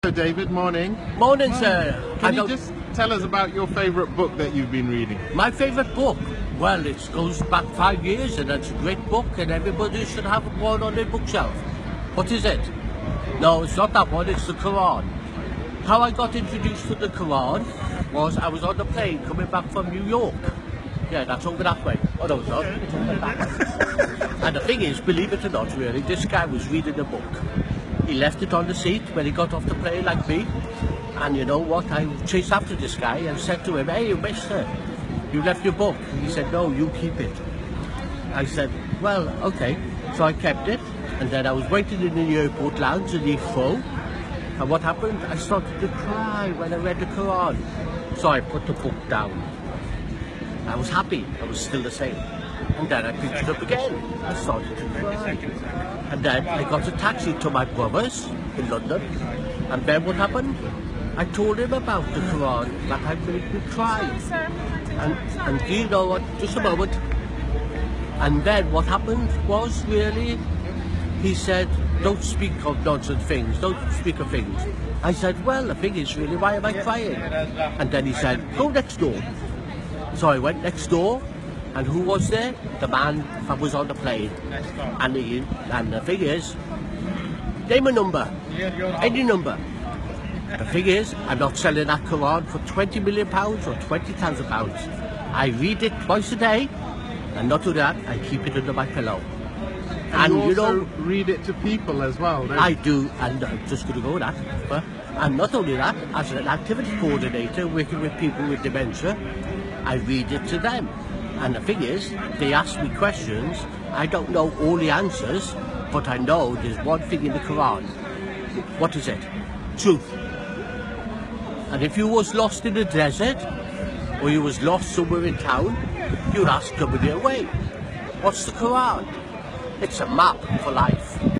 Hello David, morning. Morning, sir. Can you just tell us about your favourite book that you've been reading? My favourite book? Well, it goes back 5 years and it's a great book and everybody should have one on their bookshelf. What is it? No, it's not that one, it's the Quran. How I got introduced to the Quran was I was on the plane coming back from New York. Yeah, that's over that way. Oh no, it's not. It's over that way. And the thing is, believe it or not really, this guy was reading a book. He left it on the seat when he got off the plane like me. And you know what, I chased after this guy and said to him, "Hey mister, you left your book." He said, "No, you keep it." I said, "Well, okay." So I kept it, and then I was waiting in the airport lounge in Heathrow. And what happened? I started to cry when I read the Quran. So I put the book down. I was happy, I was still the same. And then I picked it up again. I started to cry. And then I got a taxi to my brother's in London. And then what happened? I told him about the Quran, that I made me cry. And do you know what? Just a moment. And then what happened was really, he said, "Don't speak of nonsense things, don't speak of things." I said, "Well, the thing is really, why am I crying?" And then he said, "Go next door." So I went next door, and who was there? The man that was on the plane. And the thing is, name a number, any number. The thing is, I'm not selling that Quran for £20 million or £20,000. I read it twice a day, and not only that, I keep it under my pillow. And you also read it to people as well, don't you? I do, and I'm just going to go with that. And not only that, as an activity coordinator working with people with dementia, I read it to them. And the thing is, they ask me questions, I don't know all the answers, but I know there's one thing in the Quran. What is it? Truth. And if you was lost in the desert, or you was lost somewhere in town, you'd ask somebody away. What's the Quran? It's a map for life.